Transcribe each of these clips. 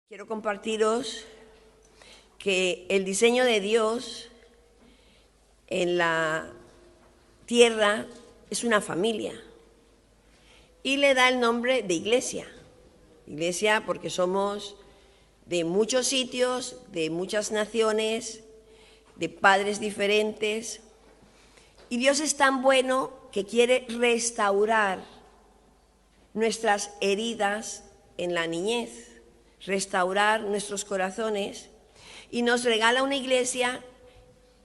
Quiero compartiros que el diseño de Dios en la tierra es una familia y le da el nombre de iglesia. Iglesia porque somos de muchos sitios, de muchas naciones, de padres diferentes. Y Dios es tan bueno que quiere restaurar nuestras heridas en la niñez, restaurar nuestros corazones, y nos regala una iglesia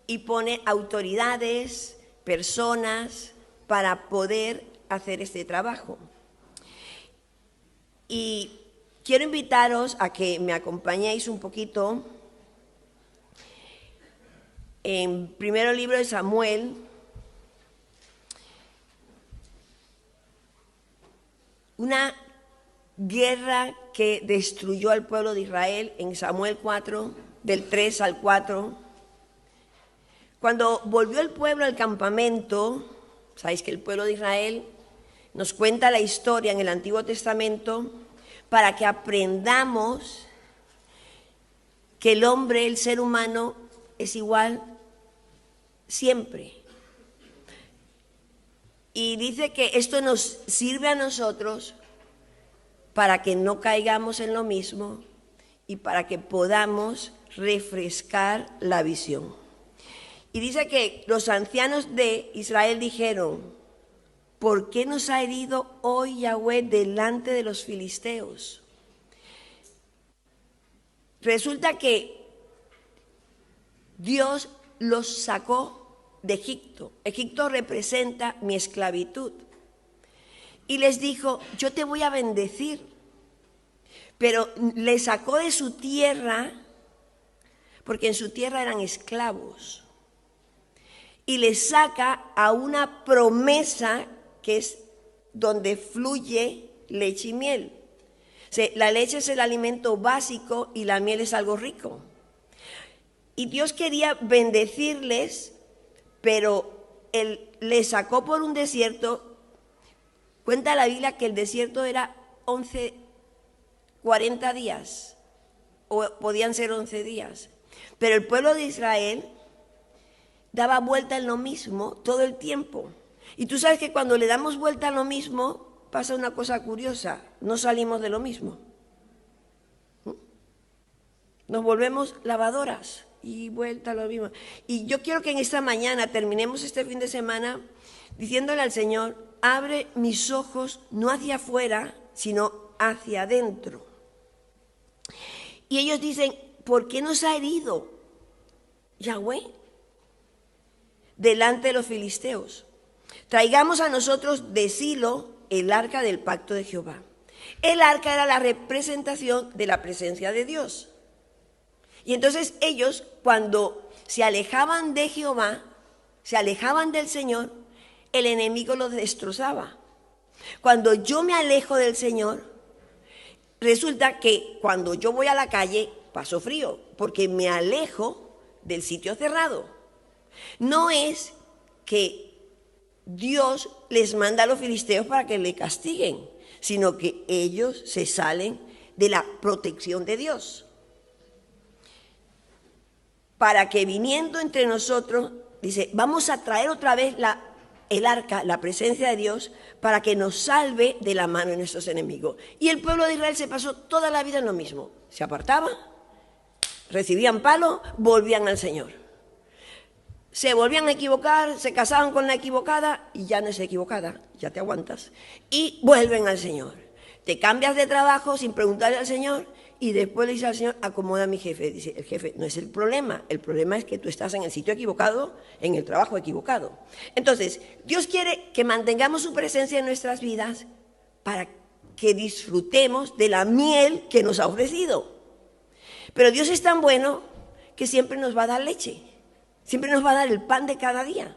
y pone autoridades, personas para poder hacer este trabajo. Y quiero invitaros a que me acompañéis un poquito en primero libro de Samuel, una guerra que destruyó al pueblo de Israel en Samuel 4, del 3 al 4. Cuando volvió el pueblo al campamento, sabéis que el pueblo de Israel nos cuenta la historia en el Antiguo Testamento para que aprendamos que el hombre, el ser humano, es igual siempre. Y dice que esto nos sirve a nosotros para que no caigamos en lo mismo y para que podamos refrescar la visión. Y dice que los ancianos de Israel dijeron: ¿por qué nos ha herido hoy Yahweh delante de los filisteos? Resulta que Dios los sacó de Egipto. Egipto representa mi esclavitud. Y les dijo: yo te voy a bendecir. Pero les sacó de su tierra, porque en su tierra eran esclavos. Y les saca a una promesa que es donde fluye leche y miel. O sea, la leche es el alimento básico y la miel es algo rico. Y Dios quería bendecirles, pero Él les sacó por un desierto. Cuenta la Biblia que el desierto era 40 días, o podían ser 11 días. Pero el pueblo de Israel daba vuelta en lo mismo todo el tiempo. Y tú sabes que cuando le damos vuelta a lo mismo, pasa una cosa curiosa: no salimos de lo mismo. Nos volvemos lavadoras y vuelta a lo mismo. Y yo quiero que en esta mañana terminemos este fin de semana diciéndole al Señor: abre mis ojos no hacia afuera, sino hacia adentro. Y ellos dicen: ¿por qué nos ha herido Yahweh delante de los filisteos? Traigamos a nosotros de Silo el arca del pacto de Jehová. El arca era la representación de la presencia de Dios. Y entonces ellos, cuando se alejaban de Jehová, se alejaban del Señor, el enemigo los destrozaba. Cuando yo me alejo del Señor, resulta que cuando yo voy a la calle paso frío, porque me alejo del sitio cerrado. No es que Dios les manda a los filisteos para que le castiguen, sino que ellos se salen de la protección de Dios. Para que viniendo entre nosotros, dice, vamos a traer otra vez el arca, la presencia de Dios, para que nos salve de la mano de nuestros enemigos. Y el pueblo de Israel se pasó toda la vida en lo mismo. Se apartaba, recibían palo, volvían al Señor. Se volvían a equivocar, se casaban con la equivocada y ya no es equivocada, ya te aguantas. Y vuelven al Señor. Te cambias de trabajo sin preguntarle al Señor y después le dice al Señor: acomoda a mi jefe. Dice el jefe: no es el problema es que tú estás en el sitio equivocado, en el trabajo equivocado. Entonces, Dios quiere que mantengamos su presencia en nuestras vidas para que disfrutemos de la miel que nos ha ofrecido. Pero Dios es tan bueno que siempre nos va a dar leche. Siempre nos va a dar el pan de cada día.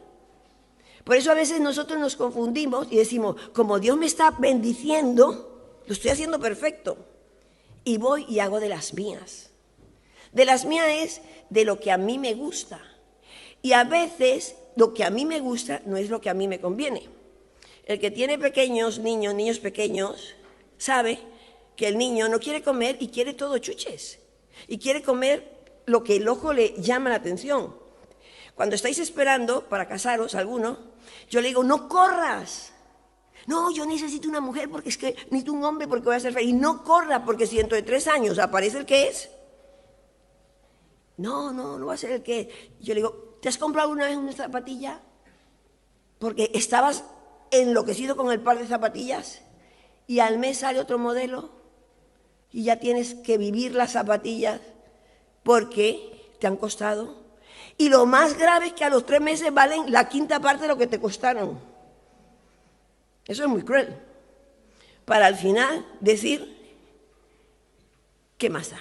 Por eso a veces nosotros nos confundimos y decimos: como Dios me está bendiciendo, lo estoy haciendo perfecto. Y voy y hago de las mías. De las mías es de lo que a mí me gusta. Y a veces lo que a mí me gusta no es lo que a mí me conviene. El que tiene niños pequeños, sabe que el niño no quiere comer y quiere todo chuches. Y quiere comer lo que el ojo le llama la atención. Cuando estáis esperando para casaros, alguno, yo le digo, no corras. No, yo necesito una mujer porque es que necesito un hombre porque voy a ser feliz. No corra, porque si dentro de 3 años aparece el que es. No va a ser el que es. Yo le digo, ¿te has comprado una vez una zapatilla? Porque estabas enloquecido con el par de zapatillas y al mes sale otro modelo y ya tienes que vivir las zapatillas porque te han costado. Y lo más grave es que a los 3 meses valen la 1/5 parte de lo que te costaron. Eso es muy cruel. Para al final decir, ¿qué más da?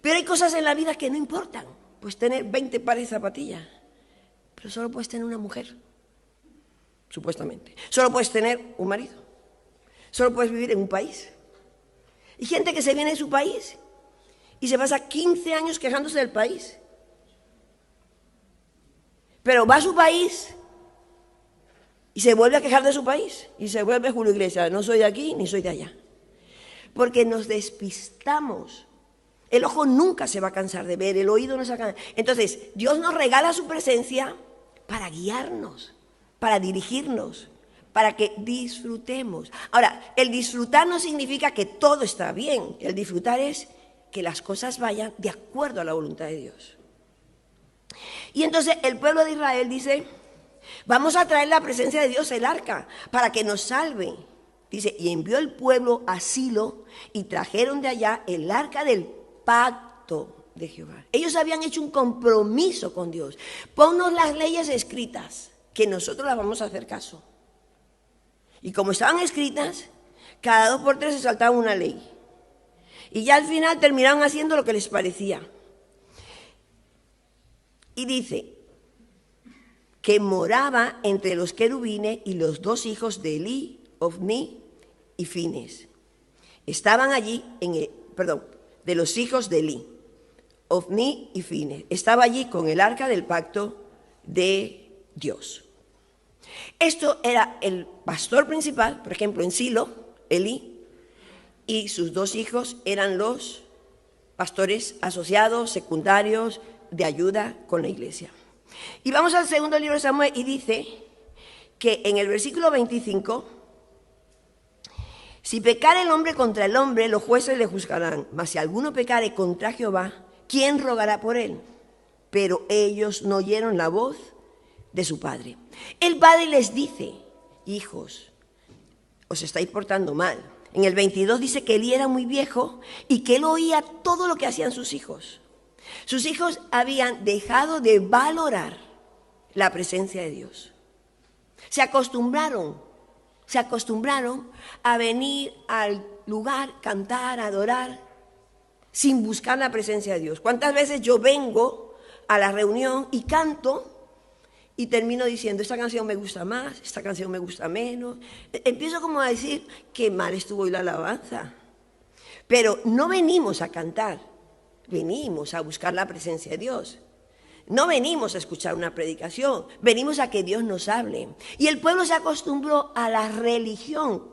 Pero hay cosas en la vida que no importan. Puedes tener 20 pares de zapatillas, pero solo puedes tener una mujer, supuestamente. Solo puedes tener un marido. Solo puedes vivir en un país. Hay gente que se viene de su país y se pasa 15 años quejándose del país. Pero va a su país y se vuelve a quejar de su país. Y se vuelve Julio Iglesias, no soy de aquí ni soy de allá. Porque nos despistamos. El ojo nunca se va a cansar de ver, el oído no se va a cansar. Entonces, Dios nos regala su presencia para guiarnos, para dirigirnos, para que disfrutemos. Ahora, el disfrutar no significa que todo está bien. El disfrutar es que las cosas vayan de acuerdo a la voluntad de Dios. Y entonces el pueblo de Israel dice, vamos a traer la presencia de Dios, el arca, para que nos salve. Dice, y envió el pueblo a Silo y trajeron de allá el arca del pacto de Jehová. Ellos habían hecho un compromiso con Dios. Ponnos las leyes escritas, que nosotros las vamos a hacer caso. Y como estaban escritas, cada 2 por 3 se saltaba una ley. Y ya al final terminaron haciendo lo que les parecía. Y dice que moraba entre los querubines y los 2 hijos de Elí, Ofni y Fines. Estaban allí, de los hijos de Elí, Ofni y Fines. Estaba allí con el arca del pacto de Dios. Esto era el pastor principal, por ejemplo, en Silo, Elí, y sus 2 hijos eran los pastores asociados, secundarios, de ayuda con la iglesia. Y vamos al segundo libro de Samuel y dice que en el versículo 25, si pecare el hombre contra el hombre, los jueces le juzgarán, mas si alguno pecare contra Jehová, ¿quién rogará por él? Pero ellos no oyeron la voz de su padre. El padre les dice, hijos, os estáis portando mal. En el 22 dice que Elí era muy viejo y que él oía todo lo que hacían sus hijos. Sus hijos habían dejado de valorar la presencia de Dios. Se acostumbraron a venir al lugar, cantar, adorar, sin buscar la presencia de Dios. ¿Cuántas veces yo vengo a la reunión y canto y termino diciendo, esta canción me gusta más, esta canción me gusta menos? Empiezo como a decir, qué mal estuvo hoy la alabanza. Pero no venimos a cantar, venimos a buscar la presencia de Dios. No venimos a escuchar una predicación, venimos a que Dios nos hable. Y el pueblo se acostumbró a la religión.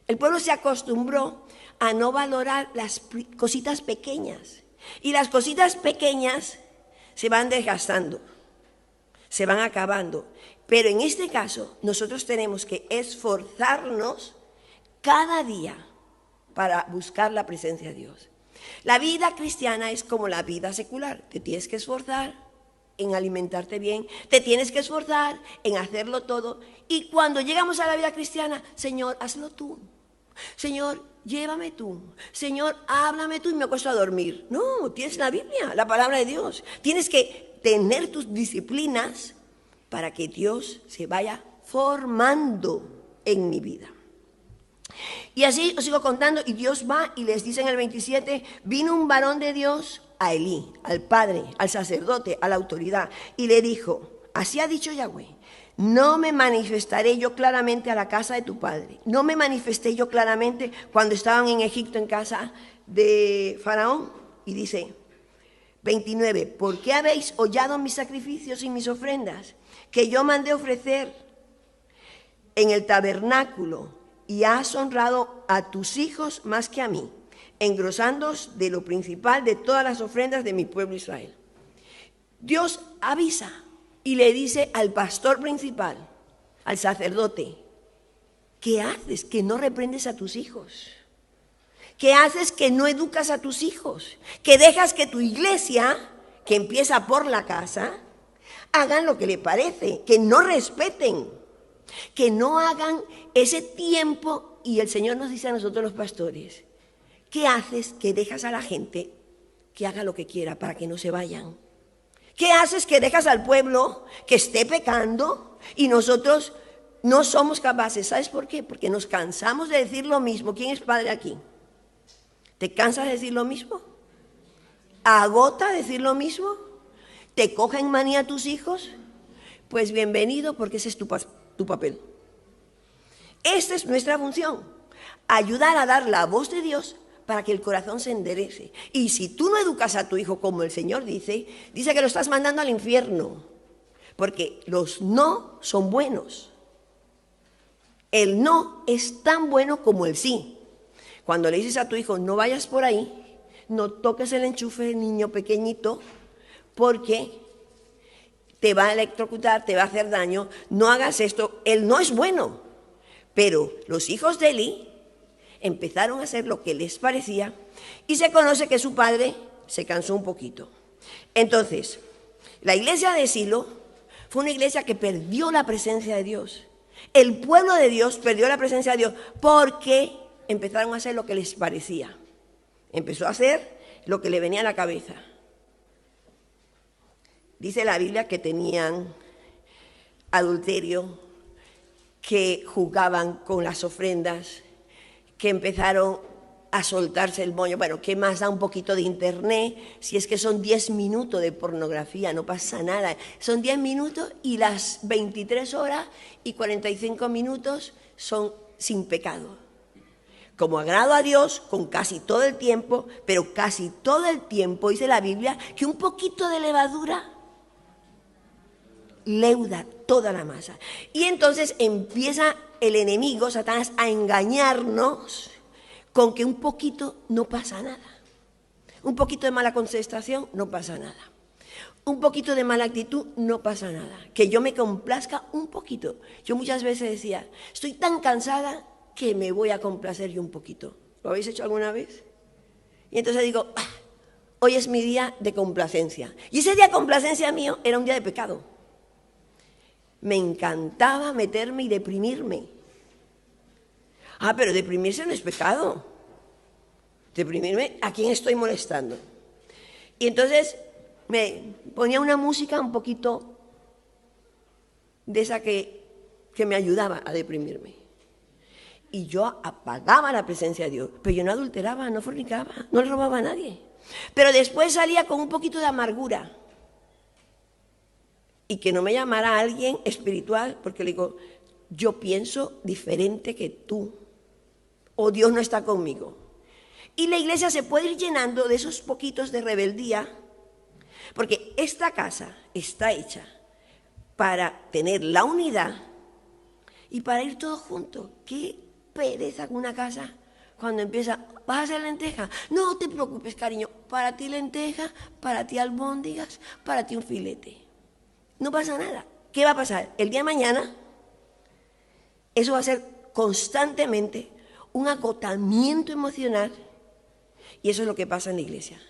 El pueblo se acostumbró a no valorar las cositas pequeñas. Y las cositas pequeñas se van desgastando, se van acabando. Pero en este caso, nosotros tenemos que esforzarnos cada día para buscar la presencia de Dios. La vida cristiana es como la vida secular. Te tienes que esforzar en alimentarte bien, te tienes que esforzar en hacerlo todo. Y cuando llegamos a la vida cristiana, Señor, hazlo tú. Señor, llévame tú. Señor, háblame tú y me acuesto a dormir. No, tienes la Biblia, la palabra de Dios. Tienes que tener tus disciplinas para que Dios se vaya formando en mi vida. Y así os sigo contando, y Dios va y les dice en el 27, vino un varón de Dios a Elí, al padre, al sacerdote, a la autoridad, y le dijo, así ha dicho Yahweh, no me manifestaré yo claramente a la casa de tu padre, no me manifesté yo claramente cuando estaban en Egipto en casa de Faraón. Y dice, 29, ¿por qué habéis hollado mis sacrificios y mis ofrendas que yo mandé ofrecer en el tabernáculo y has honrado a tus hijos más que a mí, engrosándoos de lo principal de todas las ofrendas de mi pueblo Israel. Dios avisa y le dice al pastor principal, al sacerdote: ¿qué haces que no reprendes a tus hijos? ¿Qué haces que no educas a tus hijos? ¿Que dejas que tu iglesia, que empieza por la casa, hagan lo que le parece, que no respeten, que no hagan ese tiempo? Y el Señor nos dice a nosotros los pastores: ¿qué haces que dejas a la gente que haga lo que quiera para que no se vayan? ¿Qué haces que dejas al pueblo que esté pecando y nosotros no somos capaces? ¿Sabes por qué? Porque nos cansamos de decir lo mismo. ¿Quién es padre aquí? ¿Te cansas de decir lo mismo? ¿Agota decir lo mismo? ¿Te cogen manía tus hijos? Pues bienvenido, porque ese es tu papel. Esta es nuestra función: ayudar a dar la voz de Dios para que el corazón se enderece. Y si tú no educas a tu hijo como el Señor dice que lo estás mandando al infierno, porque los no son buenos. El no es tan bueno como el sí. Cuando le dices a tu hijo: no vayas por ahí, no toques el enchufe, niño pequeñito, porque te va a electrocutar, te va a hacer daño, no hagas esto. El no es bueno. Pero los hijos de Eli empezaron a hacer lo que les parecía y se conoce que su padre se cansó un poquito. Entonces, la iglesia de Silo fue una iglesia que perdió la presencia de Dios. El pueblo de Dios perdió la presencia de Dios porque empezaron a hacer lo que les parecía. Empezó a hacer lo que le venía a la cabeza. Dice la Biblia que tenían adulterio, que jugaban con las ofrendas, que empezaron a soltarse el moño. Bueno, ¿qué más da un poquito de internet? Si es que son 10 minutos de pornografía, no pasa nada. Son 10 minutos y las 23 horas y 45 minutos son sin pecado. Como agrado a Dios con casi todo el tiempo, pero casi todo el tiempo dice la Biblia que un poquito de levadura leuda toda la masa. Y entonces empieza el enemigo, Satanás, a engañarnos con que un poquito no pasa nada. Un poquito de mala contestación, no pasa nada. Un poquito de mala actitud, no pasa nada. Que yo me complazca un poquito. Yo muchas veces decía: estoy tan cansada que me voy a complacer yo un poquito. ¿Lo habéis hecho alguna vez? Y entonces digo: hoy es mi día de complacencia. Y ese día de complacencia mío era un día de pecado. Me encantaba meterme y deprimirme. Pero deprimirse no es pecado. Deprimirme, ¿a quién estoy molestando? Y entonces me ponía una música un poquito de esa que me ayudaba a deprimirme. Y yo apagaba la presencia de Dios. Pero yo no adulteraba, no fornicaba, no le robaba a nadie. Pero después salía con un poquito de amargura. Y que no me llamara alguien espiritual, porque le digo: yo pienso diferente que tú, o Dios no está conmigo. Y la iglesia se puede ir llenando de esos poquitos de rebeldía, porque esta casa está hecha para tener la unidad y para ir todos juntos. Qué pereza con una casa cuando empieza: ¿vas a hacer lenteja? No te preocupes, cariño, para ti lenteja, para ti albóndigas, para ti un filete. No pasa nada. ¿Qué va a pasar? El día de mañana, eso va a ser constantemente un agotamiento emocional, y eso es lo que pasa en la iglesia.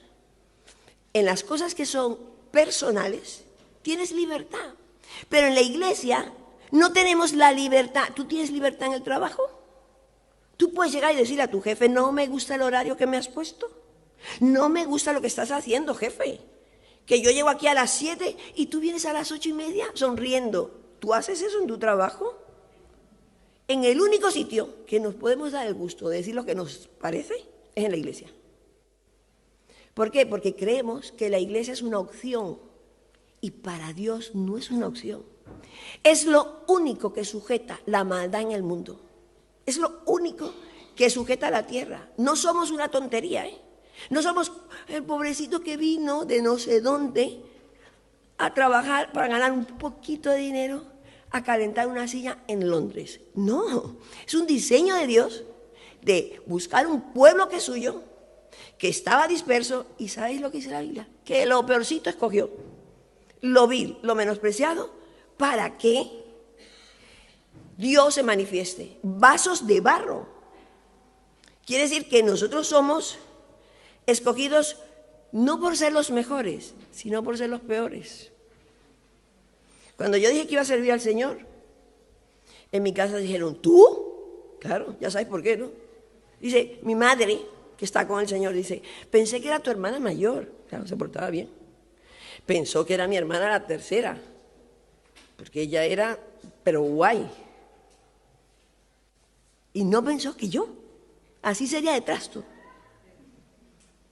En las cosas que son personales, tienes libertad, pero en la iglesia no tenemos la libertad. ¿Tú tienes libertad en el trabajo? Tú puedes llegar y decirle a tu jefe: no me gusta el horario que me has puesto, no me gusta lo que estás haciendo, jefe. Que yo llego aquí a las 7 y tú vienes a las 8:30 sonriendo. ¿Tú haces eso en tu trabajo? En el único sitio que nos podemos dar el gusto de decir lo que nos parece es en la iglesia. ¿Por qué? Porque creemos que la iglesia es una opción y para Dios no es una opción. Es lo único que sujeta la maldad en el mundo. Es lo único que sujeta la tierra. No somos una tontería, No somos el pobrecito que vino de no sé dónde a trabajar para ganar un poquito de dinero, a calentar una silla en Londres. No, es un diseño de Dios de buscar un pueblo que es suyo, que estaba disperso, y ¿sabéis lo que dice la Biblia? Que lo peorcito escogió, lo vil, lo menospreciado, para que Dios se manifieste. Vasos de barro. Quiere decir que nosotros somos escogidos no por ser los mejores, sino por ser los peores. Cuando yo dije que iba a servir al Señor, en mi casa dijeron, ¿tú? Claro, ya sabes por qué, ¿no? Dice, mi madre, que está con el Señor, dice, pensé que era tu hermana mayor. Claro, se portaba bien. Pensó que era mi hermana la tercera, porque ella era, pero guay. Y no pensó que yo, así sería de trasto.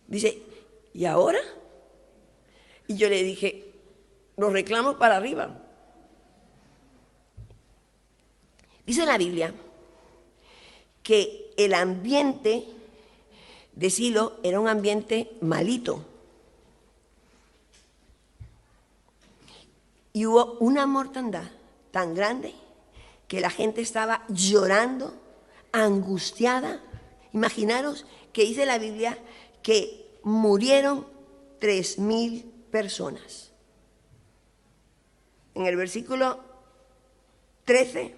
Dice, ¿y ahora? Y yo le dije, los reclamos para arriba. Dice la Biblia que el ambiente de Silo era un ambiente malito. Y hubo una mortandad tan grande que la gente estaba llorando, angustiada. Imaginaros que dice la Biblia que murieron 3,000 personas. En el versículo 13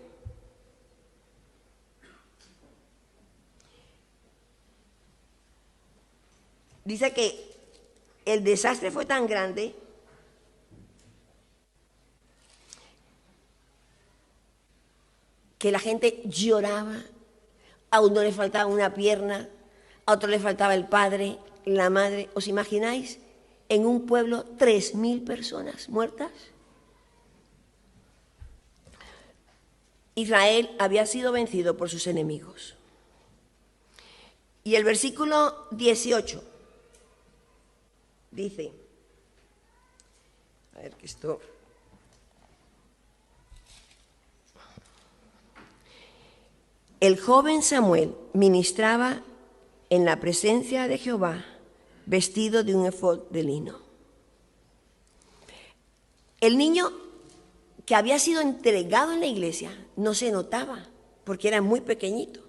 dice que el desastre fue tan grande que la gente lloraba, a uno le faltaba una pierna, a otro le faltaba el padre, la madre. ¿Os imagináis en un pueblo 3,000 personas muertas? Israel había sido vencido por sus enemigos. Y el versículo 18 dice, a ver que esto... El joven Samuel ministraba en la presencia de Jehová vestido de un efod de lino. El niño que había sido entregado en la iglesia no se notaba porque era muy pequeñito.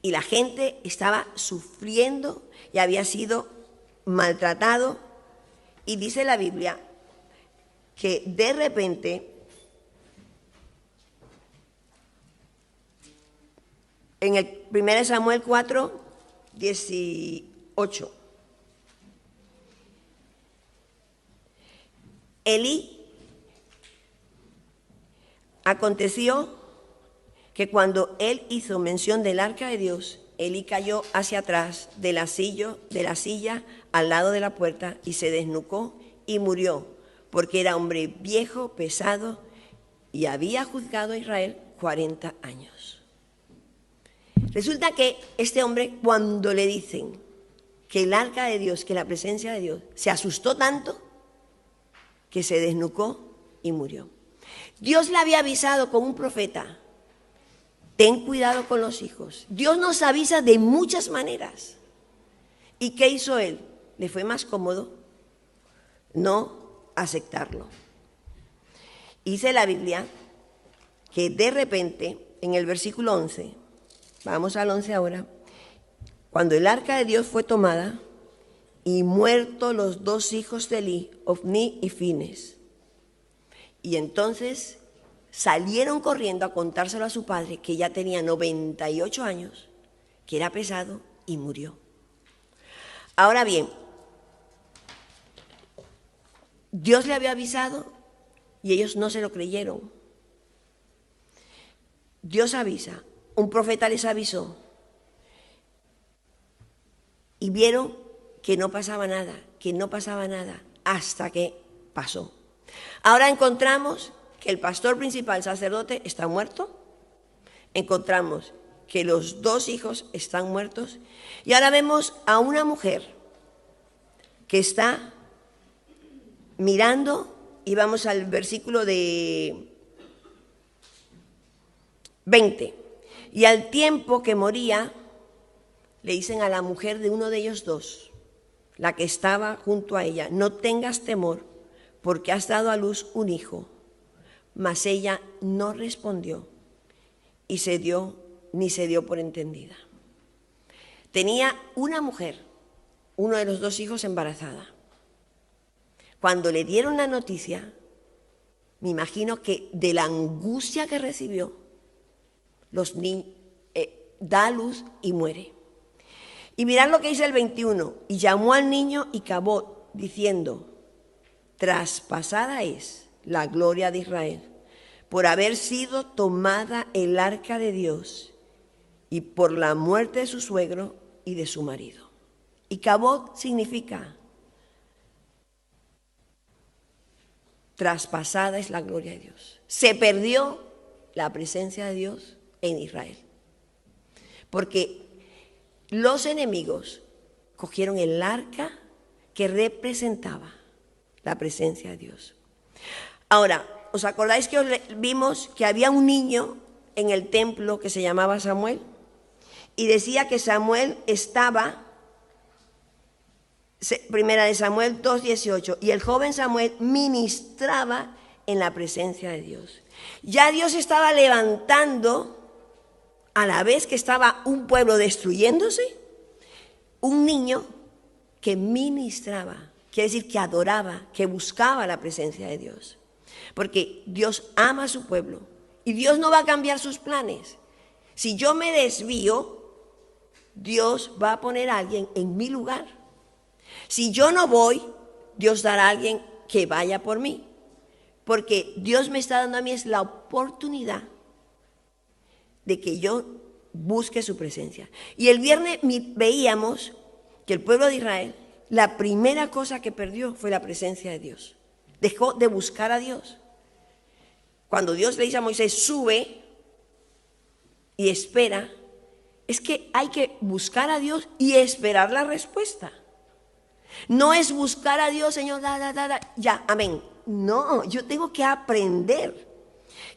Y la gente estaba sufriendo y había sido maltratado. Y dice la Biblia que de repente, en el 1 Samuel 4, 18, Elí, aconteció que cuando él hizo mención del arca de Dios, Elí cayó hacia atrás de la silla al lado de la puerta y se desnucó y murió, porque era hombre viejo, pesado, y había juzgado a Israel 40 años. Resulta que este hombre, cuando le dicen que el arca de Dios, que la presencia de Dios, se asustó tanto que se desnucó y murió. Dios le había avisado con un profeta, ten cuidado con los hijos. Dios nos avisa de muchas maneras. ¿Y qué hizo él? Le fue más cómodo no aceptarlo. Dice la Biblia que de repente, en el versículo 11, vamos al 11 ahora, cuando el arca de Dios fue tomada y muertos los dos hijos de Elí, Ofni y Fines, y entonces salieron corriendo a contárselo a su padre, que ya tenía 98 años, que era pesado, y murió. Ahora bien, Dios le había avisado y ellos no se lo creyeron. Dios avisa, un profeta les avisó y vieron que no pasaba nada, hasta que pasó. Ahora encontramos que el pastor principal, sacerdote, está muerto. Encontramos que los dos hijos están muertos. Y ahora vemos a una mujer que está mirando, y vamos al versículo de 20. Y al tiempo que moría, le dicen a la mujer de uno de ellos dos, la que estaba junto a ella, no tengas temor, porque has dado a luz un hijo. mas ella no respondió y ni se dio por entendida. Tenía una mujer, uno de los 2 hijos, embarazada. Cuando le dieron la noticia, me imagino que de la angustia que recibió, da a luz y muere. Y mirad lo que dice el 21. Y llamó al niño Icabod, diciendo: traspasada es la gloria de Israel, por haber sido tomada el arca de Dios, y por la muerte de su suegro y de su marido. Icabod significa: traspasada es la gloria de Dios. Se perdió la presencia de Dios en Israel, porque los enemigos cogieron el arca que representaba la presencia de Dios. Ahora, ¿os acordáis que vimos que había un niño en el templo que se llamaba Samuel? Y decía que Samuel estaba, primera de Samuel 2:18, y el joven Samuel ministraba en la presencia de Dios. Ya Dios estaba levantando, a la vez que estaba un pueblo destruyéndose, un niño que ministraba, quiere decir que adoraba, que buscaba la presencia de Dios. Porque Dios ama a su pueblo y Dios no va a cambiar sus planes. Si yo me desvío, Dios va a poner a alguien en mi lugar. Si yo no voy, Dios dará a alguien que vaya por mí. Porque Dios me está dando a mí es la oportunidad de que yo busque su presencia. Y el viernes veíamos que el pueblo de Israel, la primera cosa que perdió fue la presencia de Dios. Dejó de buscar a Dios. Cuando Dios le dice a Moisés: sube y espera, es que hay que buscar a Dios y esperar la respuesta. No es buscar a Dios, Señor, ya, amén. No, yo tengo que aprender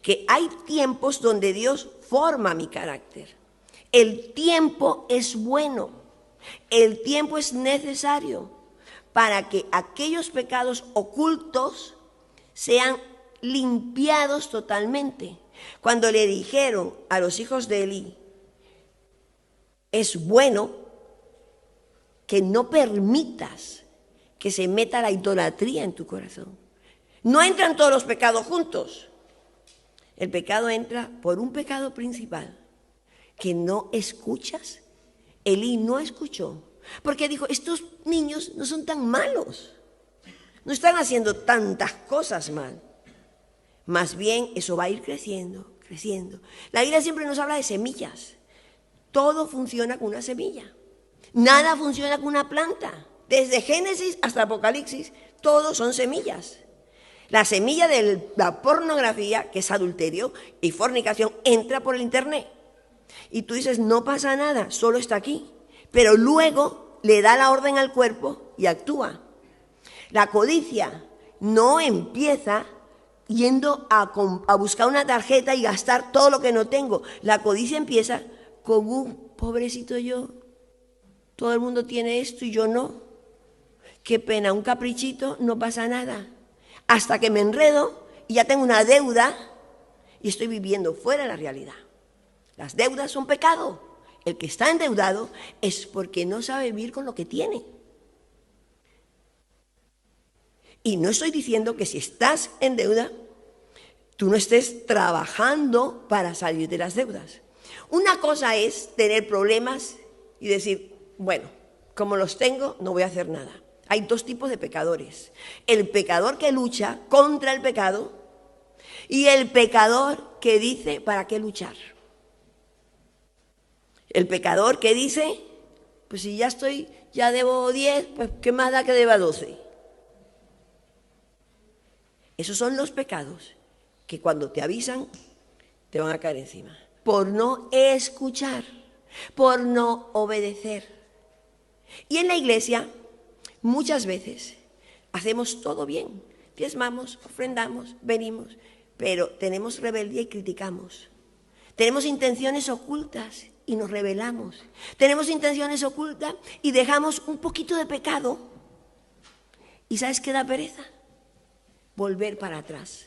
que hay tiempos donde Dios forma mi carácter. El tiempo es bueno, el tiempo es necesario para que aquellos pecados ocultos sean limpiados totalmente. Cuando le dijeron a los hijos de Elí: es bueno que no permitas que se meta la idolatría en tu corazón. No entran todos los pecados juntos. El pecado entra por un pecado principal, que no escuchas. Elí no escuchó, porque dijo: estos niños no son tan malos, no están haciendo tantas cosas mal. Más bien eso va a ir creciendo, creciendo. La Biblia siempre nos habla de semillas. Todo funciona con una semilla. Nada funciona con una planta. Desde Génesis hasta Apocalipsis, todos son semillas. La semilla de la pornografía, que es adulterio y fornicación, entra por el internet. Y tú dices: no pasa nada, solo está aquí. Pero luego le da la orden al cuerpo y actúa. La codicia no empieza yendo a buscar una tarjeta y gastar todo lo que no tengo. La codicia empieza con un: pobrecito yo, todo el mundo tiene esto y yo no. Qué pena, un caprichito, no pasa nada. Hasta que me enredo y ya tengo una deuda y estoy viviendo fuera de la realidad. Las deudas son pecado. El que está endeudado es porque no sabe vivir con lo que tiene. Y no estoy diciendo que si estás en deuda, tú no estés trabajando para salir de las deudas. Una cosa es tener problemas y decir: bueno, como los tengo, no voy a hacer nada. Hay 2 tipos de pecadores: el pecador que lucha contra el pecado y el pecador que dice: ¿para qué luchar? El pecador que dice: pues si ya debo 10, pues ¿qué más da que deba 12? Esos son los pecados que cuando te avisan te van a caer encima. Por no escuchar, por no obedecer. Y en la iglesia muchas veces hacemos todo bien, diezmamos, ofrendamos, venimos, pero tenemos rebeldía y criticamos. Tenemos intenciones ocultas y nos rebelamos. Tenemos intenciones ocultas y dejamos un poquito de pecado. ¿Y sabes qué da pereza? Volver para atrás.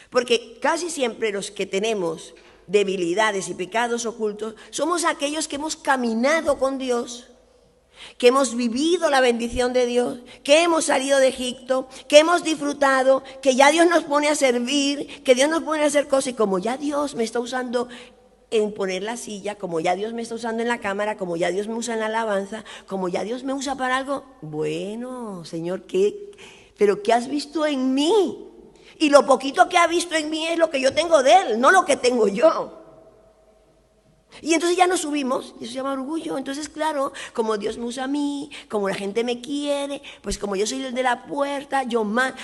Porque casi siempre los que tenemos debilidades y pecados ocultos somos aquellos que hemos caminado con Dios, que hemos vivido la bendición de Dios, que hemos salido de Egipto, que hemos disfrutado, que ya Dios nos pone a servir, que Dios nos pone a hacer cosas, y como ya Dios me está usando en poner la silla, como ya Dios me está usando en la cámara, como ya Dios me usa en la alabanza, como ya Dios me usa para algo, bueno, Señor, ¿pero qué has visto en mí? Y lo poquito que ha visto en mí es lo que yo tengo de Él, no lo que tengo yo. Y entonces ya nos subimos, y eso se llama orgullo. Entonces, claro, como Dios me usa a mí, como la gente me quiere, pues como yo soy el de la puerta,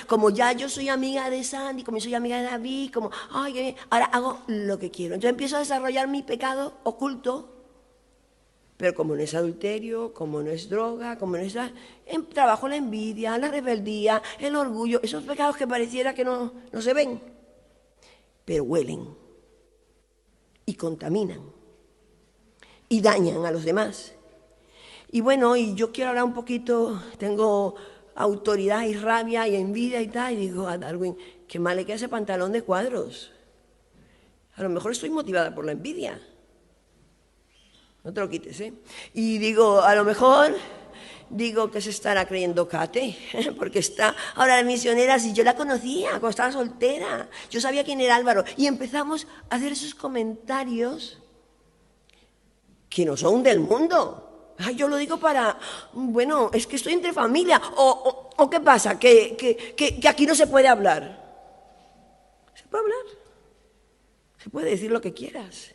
como ya yo soy amiga de Sandy, como yo soy amiga de David, como, ahora hago lo que quiero. Entonces empiezo a desarrollar mi pecado oculto, pero como no es adulterio, como no es droga, como no es... trabajo la envidia, la rebeldía, el orgullo, esos pecados que pareciera que no se ven, pero huelen y contaminan y dañan a los demás. Y bueno, y yo quiero hablar un poquito, tengo autoridad y rabia y envidia y tal, y digo a Darwin, qué mal le queda ese pantalón de cuadros. A lo mejor estoy motivada por la envidia. No te lo quites, ¿eh? Y digo, a lo mejor, digo que se estará creyendo Kate, porque está ahora de misionera, si yo la conocía cuando estaba soltera, yo sabía quién era Álvaro, y empezamos a hacer esos comentarios que no son del mundo. Ay, yo lo digo bueno, es que estoy entre familia. ¿O qué pasa? ¿Que aquí no se puede hablar? ¿Se puede hablar? Se puede decir lo que quieras.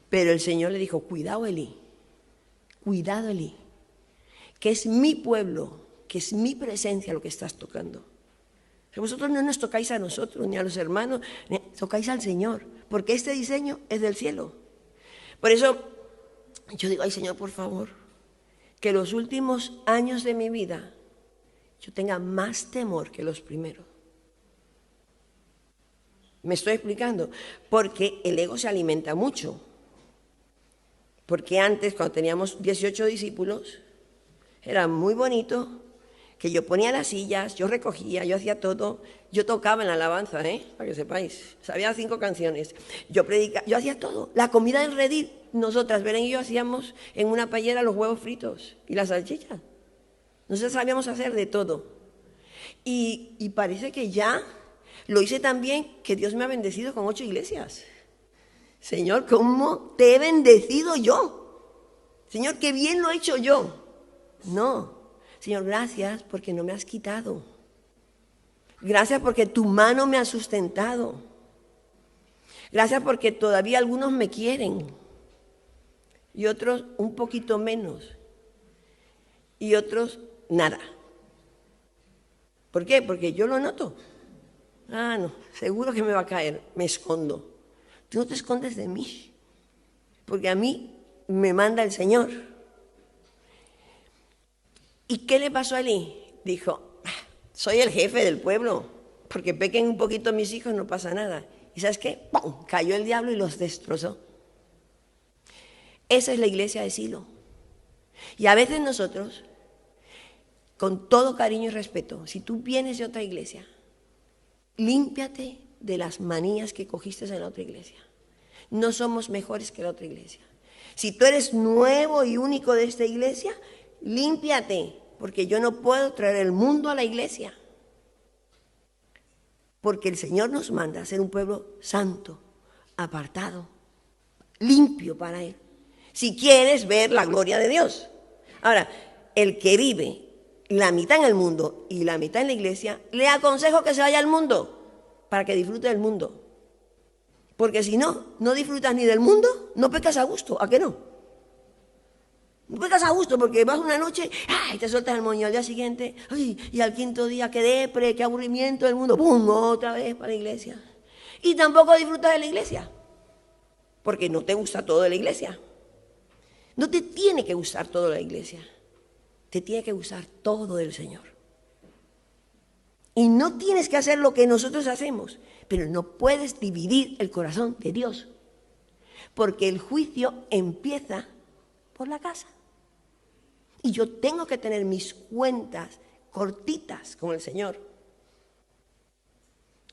Pero el Señor le dijo, cuidado, Elí, que es mi pueblo, que es mi presencia lo que estás tocando. Vosotros no nos tocáis a nosotros, ni a los hermanos, tocáis al Señor, porque este diseño es del cielo. Por eso yo digo, ay Señor, por favor, que los últimos años de mi vida yo tenga más temor que los primeros. ¿Me estoy explicando? Porque el ego se alimenta mucho. Porque antes, cuando teníamos 18 discípulos, era muy bonito que yo ponía las sillas, yo recogía, yo hacía todo, yo tocaba en la alabanza, para que sepáis, sabía 5 canciones, yo predicaba, yo hacía todo. La comida del redil, nosotras, Belén y yo, hacíamos en una paellera los huevos fritos y las salchichas. Nosotros sabíamos hacer de todo. Y parece que ya lo hice tan bien que Dios me ha bendecido con 8 iglesias. Señor, ¿cómo te he bendecido yo? Señor, qué bien lo he hecho yo. No, Señor, gracias porque no me has quitado. Gracias porque tu mano me ha sustentado. Gracias porque todavía algunos me quieren y otros un poquito menos y otros nada. ¿Por qué? Porque yo lo noto. No, seguro que me va a caer, me escondo. Tú no te escondes de mí, porque a mí me manda el Señor. ¿Y qué le pasó a Elí? Dijo, soy el jefe del pueblo, porque pequen un poquito mis hijos, no pasa nada. ¿Y sabes qué? ¡Pum! Cayó el diablo y los destrozó. Esa es la iglesia de Silo. Y a veces nosotros, con todo cariño y respeto, si tú vienes de otra iglesia, límpiate de las manías que cogiste en la otra iglesia. No somos mejores que la otra iglesia. Si tú eres nuevo y único de esta iglesia, límpiate, porque yo no puedo traer el mundo a la iglesia. Porque el Señor nos manda a ser un pueblo santo, apartado, limpio para Él. Si quieres ver la gloria de Dios. Ahora, el que vive la mitad en el mundo y la mitad en la iglesia, le aconsejo que se vaya al mundo para que disfrute del mundo. Porque si no disfrutas ni del mundo, no pecas a gusto, ¿a qué no? No pecas a gusto porque vas una noche, ¡ay!, te sueltas el moño, al día siguiente, ¡ay!, y al quinto día, qué depre, qué aburrimiento del mundo, ¡pum!, otra vez para la iglesia. Y tampoco disfrutas de la iglesia, porque no te gusta todo de la iglesia. No te tiene que gustar todo de la iglesia, te tiene que gustar todo del Señor. Y no tienes que hacer lo que nosotros hacemos, pero no puedes dividir el corazón de Dios, porque el juicio empieza por la casa. Y yo tengo que tener mis cuentas cortitas con el Señor.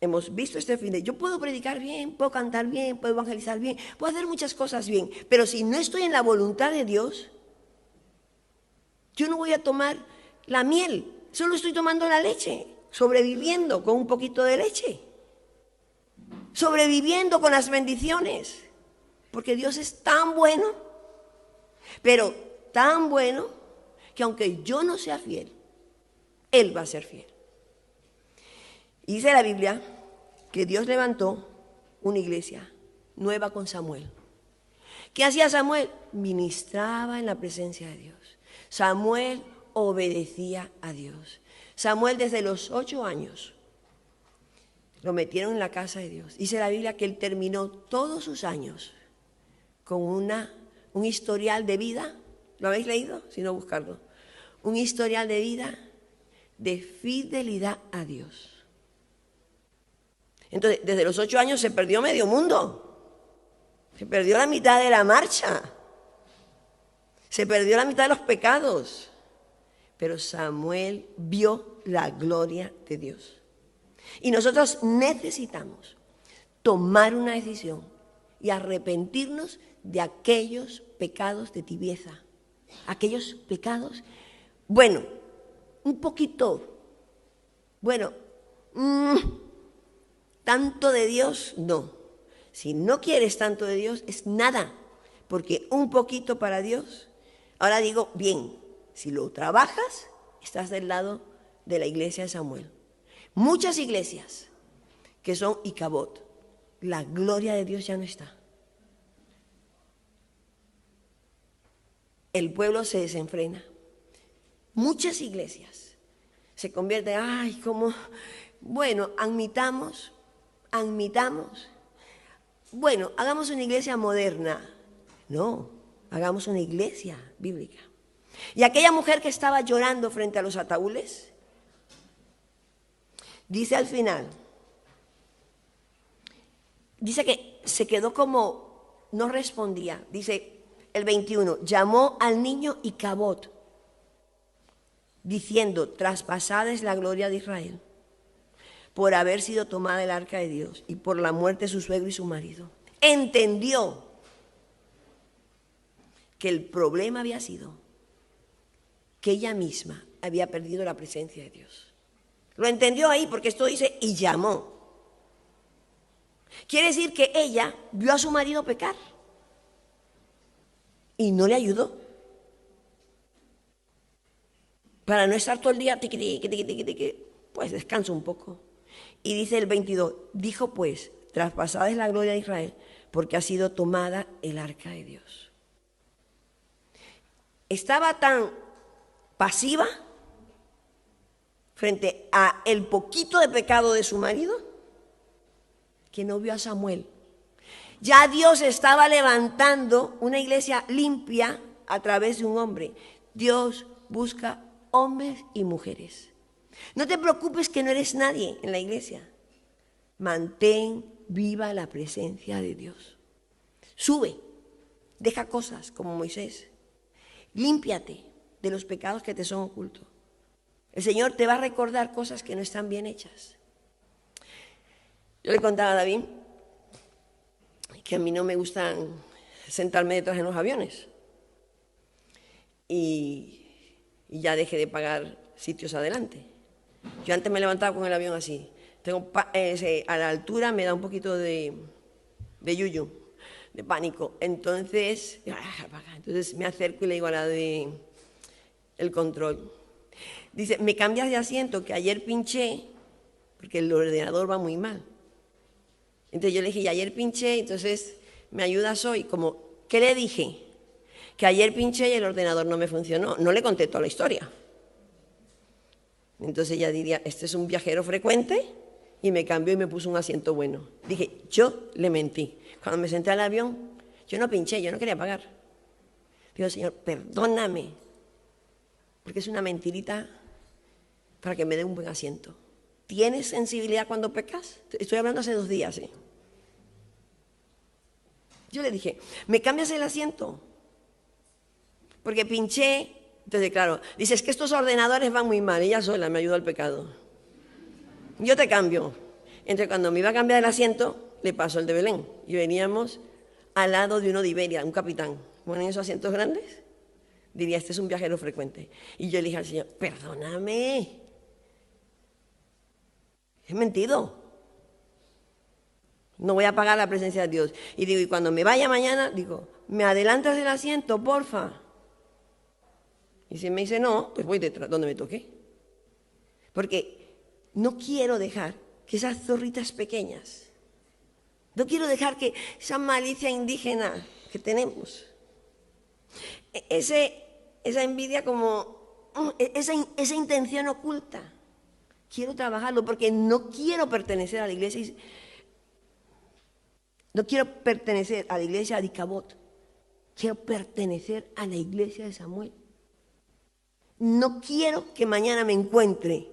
hemos visto este fin de... Yo puedo predicar bien, puedo cantar bien, puedo evangelizar bien, puedo hacer muchas cosas bien, pero si no estoy en la voluntad de Dios, yo no voy a tomar la miel, solo estoy tomando la leche, sobreviviendo con un poquito de leche, sobreviviendo con las bendiciones, porque Dios es tan bueno, pero tan bueno que aunque yo no sea fiel, Él va a ser fiel. Y dice la Biblia que Dios levantó una iglesia nueva con Samuel. ¿Qué hacía Samuel? Ministraba en la presencia de Dios. Samuel obedecía a Dios. Samuel desde los 8 años lo metieron en la casa de Dios. Dice la Biblia que él terminó todos sus años con un historial de vida. ¿Lo habéis leído? Si no, buscarlo. Un historial de vida de fidelidad a Dios. Entonces, desde los 8 años se perdió medio mundo. Se perdió la mitad de la marcha. Se perdió la mitad de los pecados. Pero Samuel vio la gloria de Dios. Y nosotros necesitamos tomar una decisión y arrepentirnos de aquellos pecados de tibieza. Aquellos pecados, bueno, un poquito, bueno, tanto de Dios, no. Si no quieres tanto de Dios, es nada, porque un poquito para Dios. Ahora digo, bien, si lo trabajas, estás del lado de la iglesia de Samuel. Muchas iglesias que son Icabod, la gloria de Dios ya no está. El pueblo se desenfrena. Muchas iglesias se convierten, ay, como, bueno, admitamos. Bueno, hagamos una iglesia moderna. No, hagamos una iglesia bíblica. Y aquella mujer que estaba llorando frente a los ataúdes, dice al final, dice que se quedó como, no respondía. Dice el 21, llamó al niño Icabod, diciendo, traspasada es la gloria de Israel, por haber sido tomada el arca de Dios y por la muerte de su suegro y su marido. Entendió que el problema había sido que ella misma había perdido la presencia de Dios. Lo entendió ahí porque esto dice, y llamó. Quiere decir que ella vio a su marido pecar y no le ayudó. Para no estar todo el día, pues descansa un poco. Y dice el 22, dijo pues, traspasada es la gloria de Israel, porque ha sido tomada el arca de Dios. Estaba tan pasiva frente a el poquito de pecado de su marido que no vio a Samuel. Ya Dios estaba levantando una iglesia limpia a través de un hombre. Dios busca hombres y mujeres. No te preocupes que no eres nadie en la iglesia. Mantén viva la presencia de Dios. Sube, deja cosas como Moisés. Límpiate de los pecados que te son ocultos. El Señor te va a recordar cosas que no están bien hechas. Yo le contaba a David que a mí no me gustan sentarme detrás en los aviones. Y ya dejé de pagar sitios adelante. Yo antes me levantaba con el avión así. A la altura me da un poquito de yuyu, de pánico. Entonces me acerco y le digo a la de el control. Dice, ¿me cambias de asiento? Que ayer pinché, porque el ordenador va muy mal. Entonces yo le dije, y ayer pinché, entonces me ayudas hoy. Como, ¿qué le dije? Que ayer pinché y el ordenador no me funcionó. No le conté toda la historia. Entonces ella diría, este es un viajero frecuente, y me cambió y me puso un asiento bueno. Dije, yo le mentí. Cuando me senté al avión, yo no pinché, yo no quería pagar. Digo, Señor, perdóname, porque es una mentirita para que me dé un buen asiento. ¿Tienes sensibilidad cuando pecas? Estoy hablando hace 2 días, ¿eh? Yo le dije, ¿me cambias el asiento? Porque pinché. Entonces, claro, dice, es que estos ordenadores van muy mal. Ella sola me ayudó al pecado. Yo te cambio. Entre cuando me iba a cambiar el asiento, le pasó el de Belén. Y veníamos al lado de uno de Iberia, un capitán. Bueno, en esos asientos grandes, diría, este es un viajero frecuente. Y yo le dije al Señor, perdóname, he mentido. No voy a pagar la presencia de Dios. Y digo, y cuando me vaya mañana, digo, ¿me adelantas el asiento, porfa? Y si me dice no, pues voy detrás, donde me toque. Porque no quiero dejar que esas zorritas pequeñas, no quiero dejar que esa malicia indígena que tenemos, esa envidia esa intención oculta, quiero trabajarlo porque no quiero pertenecer a la iglesia. No quiero pertenecer a la iglesia de Icabod, quiero pertenecer a la iglesia de Samuel. No quiero que mañana me encuentre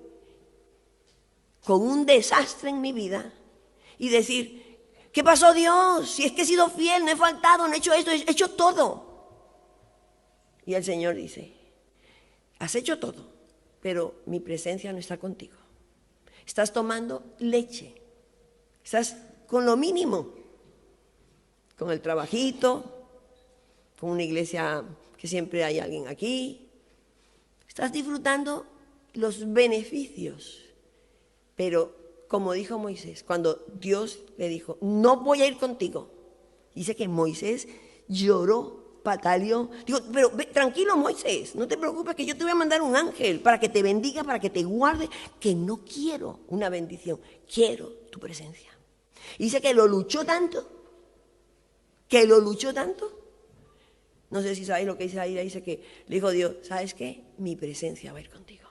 con un desastre en mi vida y decir, ¿qué pasó, Dios? Si es que he sido fiel, no he faltado, no he hecho esto, he hecho todo. Y el Señor dice, has hecho todo, pero mi presencia no está contigo. Estás tomando leche, estás con lo mínimo, con el trabajito, con una iglesia que siempre hay alguien aquí. Estás disfrutando los beneficios. Pero, como dijo Moisés, cuando Dios le dijo, no voy a ir contigo, dice que Moisés lloró, pataleó. Digo, pero tranquilo, Moisés, no te preocupes, que yo te voy a mandar un ángel para que te bendiga, para que te guarde, que no quiero una bendición, quiero tu presencia. Y dice que lo luchó tanto, no sé si sabéis lo que dice ahí, dice que le dijo Dios, ¿sabes qué? Mi presencia va a ir contigo.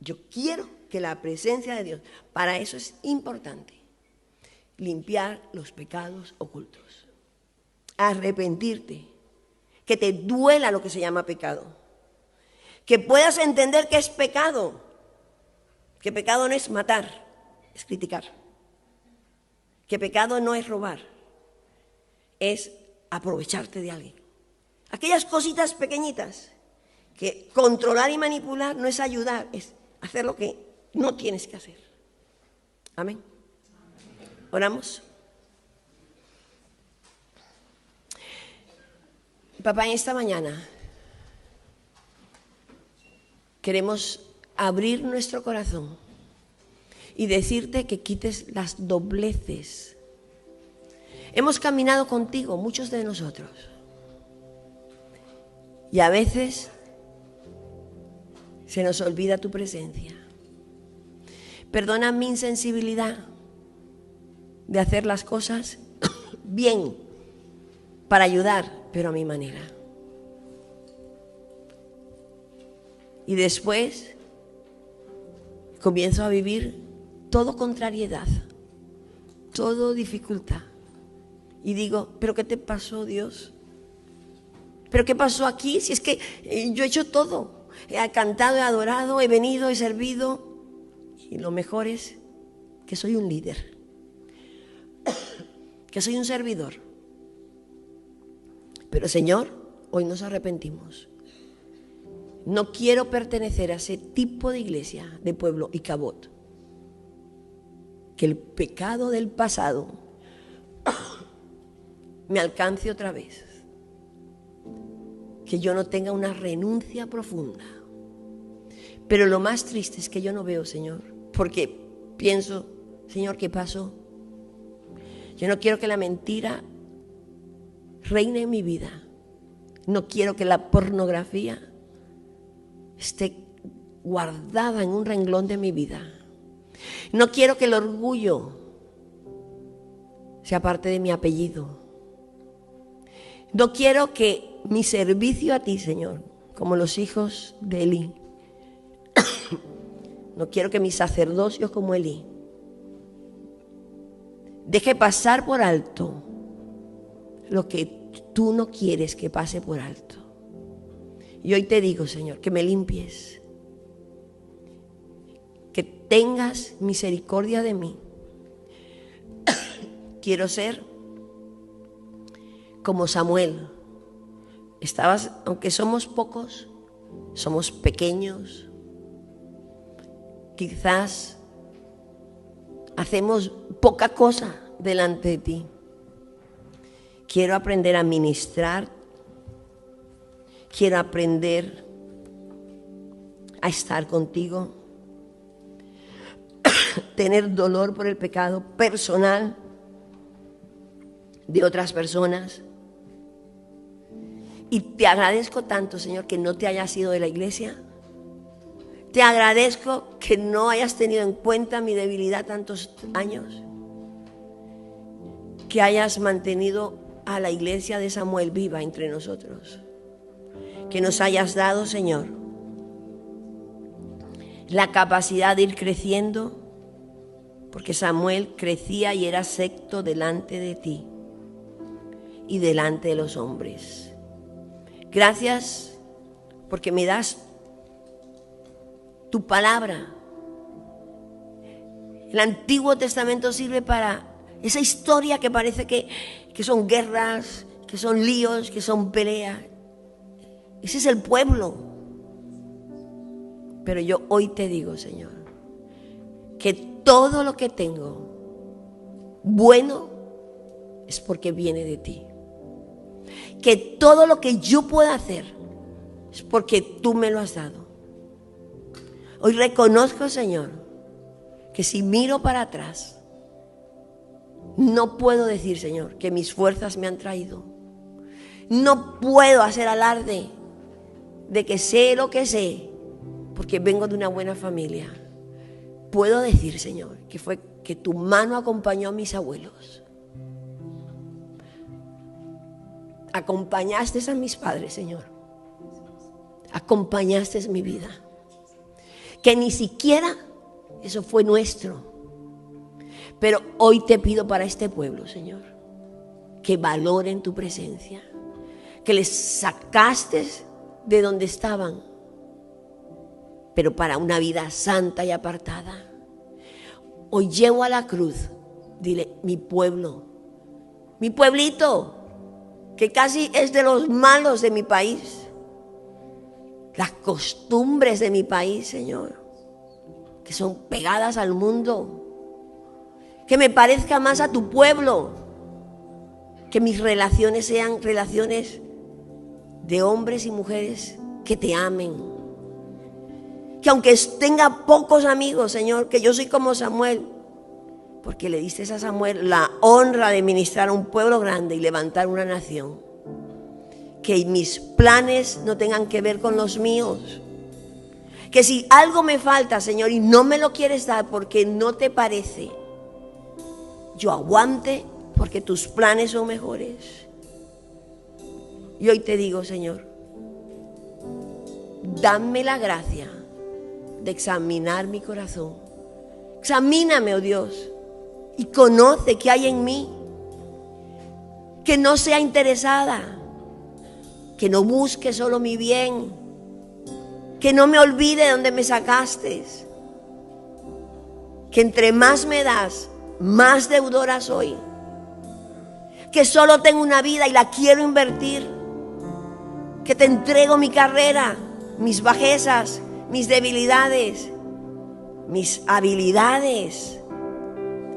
Yo quiero que la presencia de Dios, para eso es importante, limpiar los pecados ocultos, arrepentirte, que te duela lo que se llama pecado, que puedas entender que es pecado, que pecado no es matar, es criticar, que pecado no es robar, es aprovecharte de alguien. Aquellas cositas pequeñitas que controlar y manipular no es ayudar, es hacer lo que no tienes que hacer. Amén. Oramos. Papá, en esta mañana queremos abrir nuestro corazón y decirte que quites las dobleces. Hemos caminado contigo, muchos de nosotros, y a veces se nos olvida tu presencia. Perdona mi insensibilidad de hacer las cosas bien para ayudar, pero a mi manera. Y después comienzo a vivir todo contrariedad, todo dificultad. Y digo, ¿pero qué te pasó, Dios? ¿Pero qué pasó aquí? Si es que yo he hecho todo. He cantado, he adorado, he venido, he servido. Y lo mejor es que soy un líder, que soy un servidor. Pero Señor, hoy nos arrepentimos. No quiero pertenecer a ese tipo de iglesia, de pueblo Icabod. Que el pecado del pasado me alcance otra vez. Que yo no tenga una renuncia profunda. Pero lo más triste es que yo no veo, Señor, porque pienso, Señor, ¿qué pasó? Yo no quiero que la mentira reine en mi vida. No quiero que la pornografía esté guardada en un renglón de mi vida. No quiero que el orgullo sea parte de mi apellido. No quiero que mi servicio a ti, Señor, como los hijos de Elí, no quiero que mi sacerdocio como Elí deje pasar por alto lo que tú no quieres que pase por alto. Y hoy te digo, Señor, que me limpies, que tengas misericordia de mí. Quiero ser como Samuel. Aunque somos pocos, somos pequeños, quizás hacemos poca cosa delante de ti. Quiero aprender a ministrar. Quiero aprender a estar contigo. Tener dolor por el pecado personal de otras personas. Y te agradezco tanto, Señor, que no te hayas ido de la iglesia. Te agradezco que no hayas tenido en cuenta mi debilidad tantos años. Que hayas mantenido a la iglesia de Samuel viva entre nosotros. Que nos hayas dado, Señor, la capacidad de ir creciendo, porque Samuel crecía y era secto delante de ti y delante de los hombres. Gracias porque me das tu palabra. El Antiguo Testamento sirve para esa historia que parece que son guerras, que son líos, que son peleas. Ese es el pueblo. Pero yo hoy te digo, Señor, que todo lo que tengo bueno es porque viene de ti. Que todo lo que yo pueda hacer es porque tú me lo has dado. Hoy reconozco, Señor, que si miro para atrás, no puedo decir, Señor, que mis fuerzas me han traído. No puedo hacer alarde de que sé lo que sé, porque vengo de una buena familia. Puedo decir, Señor, que fue que tu mano acompañó a mis abuelos. Acompañaste a mis padres, Señor. Acompañaste mi vida. Que ni siquiera eso fue nuestro. Pero hoy te pido para este pueblo, Señor, que valoren tu presencia. Que les sacaste de donde estaban, pero para una vida santa y apartada. Hoy llevo a la cruz, dile, mi pueblo, mi pueblito, que casi es de los malos de mi país, las costumbres de mi país, Señor, que son pegadas al mundo, que me parezca más a tu pueblo, que mis relaciones sean relaciones de hombres y mujeres que te amen. Que aunque tenga pocos amigos, Señor, que yo soy como Samuel, porque le diste a Samuel la honra de ministrar a un pueblo grande y levantar una nación. Que mis planes no tengan que ver con los míos. Que si algo me falta, Señor, y no me lo quieres dar porque no te parece, yo aguante porque tus planes son mejores. Y hoy te digo, Señor, dame la gracia de examinar mi corazón. Examíname, oh Dios, y conoce qué hay en mí. Que no sea interesada, que no busque solo mi bien, que no me olvide de donde me sacaste, que entre más me das, más deudora soy, que solo tengo una vida y la quiero invertir. Que te entrego mi carrera, mis bajezas, mis debilidades, mis habilidades,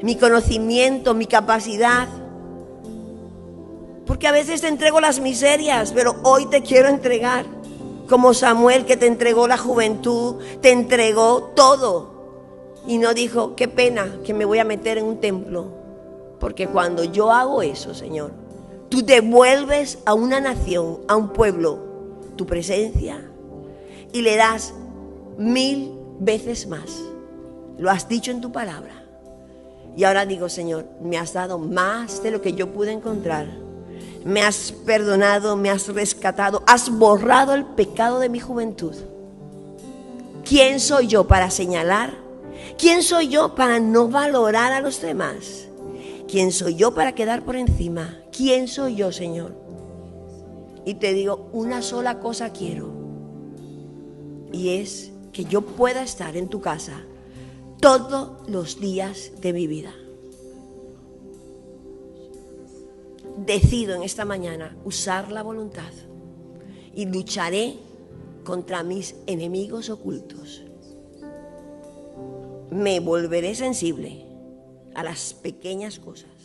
mi conocimiento, mi capacidad. Porque a veces te entrego las miserias, pero hoy te quiero entregar como Samuel, que te entregó la juventud, te entregó todo. Y no dijo, qué pena que me voy a meter en un templo. Porque cuando yo hago eso, Señor, tú devuelves a una nación, a un pueblo, tu presencia y le das 1000 veces más. Lo has dicho en tu palabra. Y ahora digo, Señor, me has dado más de lo que yo pude encontrar. Me has perdonado, me has rescatado, has borrado el pecado de mi juventud. ¿Quién soy yo para señalar? ¿Quién soy yo para no valorar a los demás? ¿Quién soy yo para quedar por encima? ¿Quién soy yo, Señor? Y te digo, una sola cosa quiero, y es que yo pueda estar en tu casa todos los días de mi vida. Decido en esta mañana usar la voluntad y lucharé contra mis enemigos ocultos. Me volveré sensible a las pequeñas cosas.